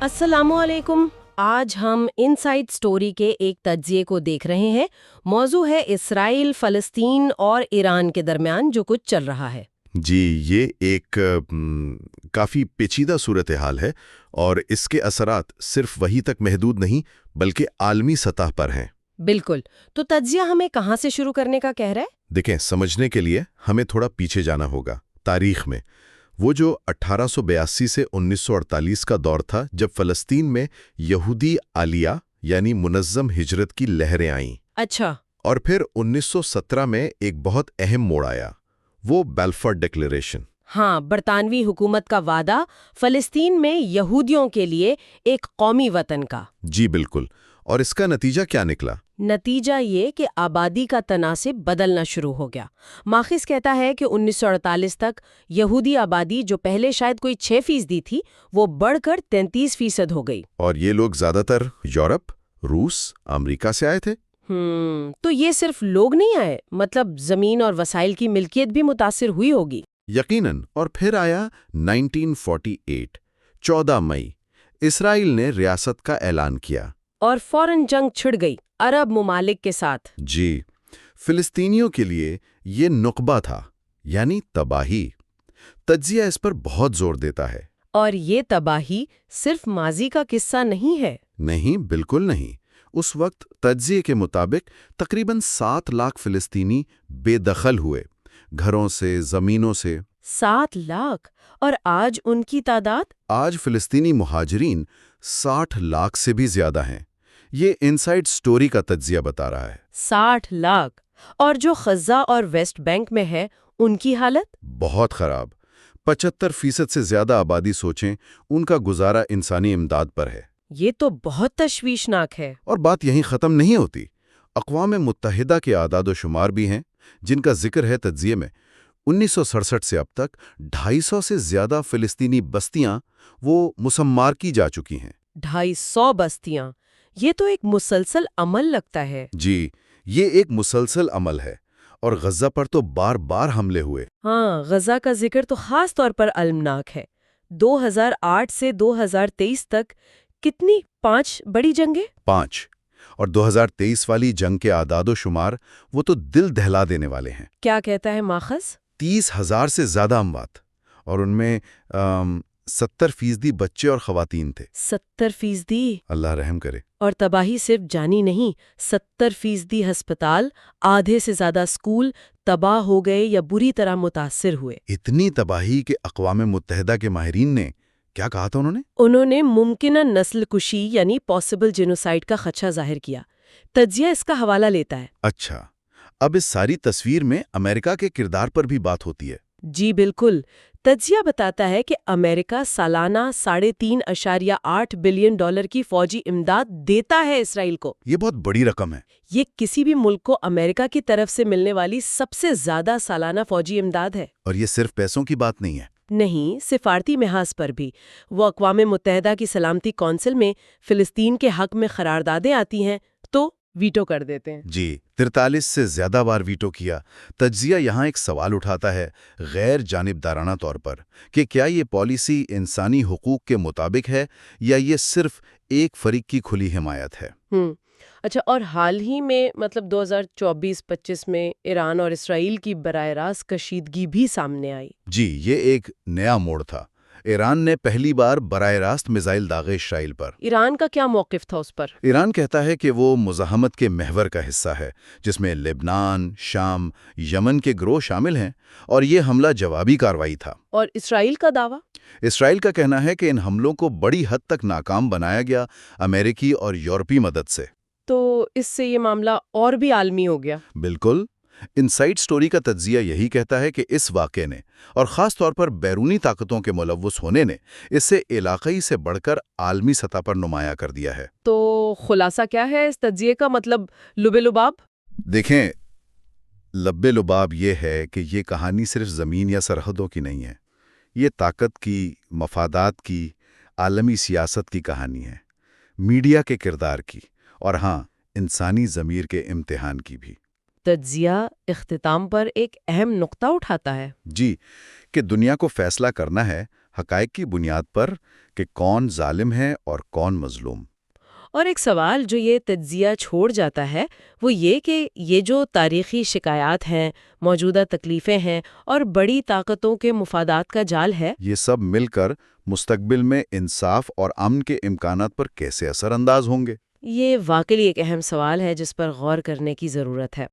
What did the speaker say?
السلام علیکم۔ آج ہم ان سائڈ سٹوری کے ایک تجزیے کو دیکھ رہے ہیں۔ موضوع ہے اسرائیل، فلسطین اور ایران کے درمیان جو کچھ چل رہا ہے۔ جی، یہ ایک کافی پیچیدہ صورتحال ہے اور اس کے اثرات صرف وہی تک محدود نہیں بلکہ عالمی سطح پر ہیں۔ بالکل، تو تجزیہ ہمیں کہاں سے شروع کرنے کا کہہ رہا ہے؟ دیکھیں، سمجھنے کے لیے ہمیں تھوڑا پیچھے جانا ہوگا تاریخ میں۔ وہ جو 1882 سے 1948 کا دور تھا جب فلسطین میں یہودی عالیہ یعنی منظم ہجرت کی لہریں آئیں۔ اچھا۔ اور پھر 1917 میں ایک بہت اہم موڑ آیا، وہ بیلفور ڈکلیریشن۔ ہاں، برطانوی حکومت کا وعدہ فلسطین میں یہودیوں کے لیے ایک قومی وطن کا۔ جی بالکل، اور اس کا نتیجہ کیا نکلا؟ نتیجہ یہ کہ آبادی کا تناسب بدلنا شروع ہو گیا۔ ماخذ کہتا ہے کہ 1948 تک یہودی آبادی جو پہلے شاید کوئی 6% تھی، وہ بڑھ کر 33% ہو گئی۔ اور یہ لوگ زیادہ تر یورپ، روس، امریکہ سے آئے تھے۔ تو یہ صرف لوگ نہیں آئے، مطلب زمین اور وسائل کی ملکیت بھی متاثر ہوئی ہوگی۔ یقیناً، اور پھر آیا 1948، 14 مئی، اسرائیل نے ریاست کا اعلان کیا۔ اور فوراً جنگ چھڑ گئی عرب ممالک کے ساتھ۔ جی، فلسطینیوں کے لیے یہ نقبہ تھا، یعنی تباہی۔ تجزیہ اس پر بہت زور دیتا ہے۔ اور یہ تباہی صرف ماضی کا قصہ نہیں ہے۔ نہیں، بالکل نہیں۔ اس وقت تجزیے کے مطابق تقریباً 7 لاکھ فلسطینی بے دخل ہوئے، گھروں سے، زمینوں سے۔ 7 لاکھ! اور آج ان کی تعداد؟ آج فلسطینی مہاجرین 60 لاکھ سے بھی زیادہ ہیں۔ یہ انسائیڈ سٹوری کا تجزیہ بتا رہا ہے۔ 60 لاکھ! اور جو غزہ اور ویسٹ بینک میں ہے، ان کی حالت؟ بہت خراب۔ 75% سے زیادہ آبادی، سوچیں، ان کا گزارا انسانی امداد پر ہے۔ یہ تو بہت تشویشناک ہے۔ اور بات یہیں ختم نہیں ہوتی۔ اقوام متحدہ کے اعداد و شمار بھی ہیں جن کا ذکر ہے تجزیے میں۔ 1967 سے اب تک 250 سے زیادہ فلسطینی بستیاں وہ مسمار کی جا چکی ہیں۔ 250 بستیاں! یہ تو ایک مسلسل عمل لگتا ہے۔ جی، یہ ایک مسلسل عمل ہے، اور غزہ پر تو بار بار حملے ہوئے۔ ہاں، غزہ کا ذکر تو خاص طور پر المناک ہے۔ 2008 سے 2023 تک کتنی 5 بڑی جنگیں؟ 5۔ اور 2023 والی جنگ کے اعداد و شمار وہ تو دل دہلا دینے والے ہیں۔ کیا کہتا ہے ماخذ؟ 30,000 سے زیادہ اموات، اور ان میں 70% بچے اور خواتین تھے۔ 70%! اللہ رحم کرے۔ اور تباہی صرف جانی نہیں، 70% ہسپتال، آدھے سے زیادہ اسکول تباہ ہو گئے یا بری طرح متاثر ہوئے۔ اتنی تباہی کہ اقوام متحدہ کے ماہرین نے کیا کہا تھا؟ انہوں نے ممکنہ نسل کشی یعنی پاسبل جینوسائیڈ کا خدشہ ظاہر کیا۔ تجزیہ اس کا حوالہ لیتا ہے۔ اچھا، اب اس ساری تصویر میں امریکہ کے کردار پر بھی بات ہوتی ہے۔ جی بالکل۔ تجزیہ بتاتا ہے کہ امریکہ سالانہ $3.8 بلین کی فوجی امداد دیتا ہے اسرائیل کو۔ یہ بہت بڑی رقم ہے۔ یہ کسی بھی ملک کو امریکہ کی طرف سے ملنے والی سب سے زیادہ سالانہ فوجی امداد ہے۔ اور یہ صرف پیسوں کی بات نہیں ہے۔ نہیں، سفارتی محاذ پر بھی۔ وہ اقوام متحدہ کی سلامتی کونسل میں فلسطین کے حق میں قراردادیں آتی ہیں تو ویٹو کر دیتے ہیں۔ جی، 43 سے زیادہ بار ویٹو کیا۔ تجزیہ یہاں ایک سوال اٹھاتا ہے غیر جانبدارانہ طور پر کہ کیا یہ پالیسی انسانی حقوق کے مطابق ہے یا یہ صرف ایک فریق کی کھلی حمایت ہے؟ اچھا، اور حال ہی میں 2024-25 میں ایران اور اسرائیل کی براہ راست کشیدگی بھی سامنے آئی۔ جی، یہ ایک نیا موڑ تھا۔ ایران نے پہلی بار براہ راست میزائل داغے اسرائیل پر۔ ایران کا کیا موقف تھا اس پر؟ ایران کہتا ہے کہ وہ مزاحمت کے محور کا حصہ ہے، جس میں لبنان، شام، یمن کے گروہ شامل ہیں، اور یہ حملہ جوابی کارروائی تھا۔ اور اسرائیل کا دعویٰ؟ اسرائیل کا کہنا ہے کہ ان حملوں کو بڑی حد تک ناکام بنایا گیا امریکی اور یورپی مدد سے۔ تو اس سے یہ معاملہ اور بھی عالمی ہو گیا۔ بالکل۔ انسائیڈ سٹوری کا تجزیہ یہی کہتا ہے کہ اس واقعے نے، اور خاص طور پر بیرونی طاقتوں کے ملوث ہونے نے، اسے علاقائی سے بڑھ کر عالمی سطح پر نمایاں کر دیا ہے۔ تو خلاصہ کیا ہے اس تجزیے کا؟ مطلب لبے لباب؟ دیکھیں، لبے لباب یہ ہے کہ یہ کہانی صرف زمین یا سرحدوں کی نہیں ہے۔ یہ طاقت کی، مفادات کی، عالمی سیاست کی کہانی ہے، میڈیا کے کردار کی، اور ہاں، انسانی ضمیر کے امتحان کی بھی۔ تجزیہ اختتام پر ایک اہم نقطہ اٹھاتا ہے۔ جی، کہ دنیا کو فیصلہ کرنا ہے حقائق کی بنیاد پر کہ کون ظالم ہے اور کون مظلوم۔ اور ایک سوال جو یہ تجزیہ چھوڑ جاتا ہے وہ یہ کہ یہ جو تاریخی شکایات ہیں، موجودہ تکلیفیں ہیں اور بڑی طاقتوں کے مفادات کا جال ہے، یہ سب مل کر مستقبل میں انصاف اور امن کے امکانات پر کیسے اثر انداز ہوں گے؟ یہ واقعی ایک اہم سوال ہے جس پر غور کرنے کی ضرورت ہے۔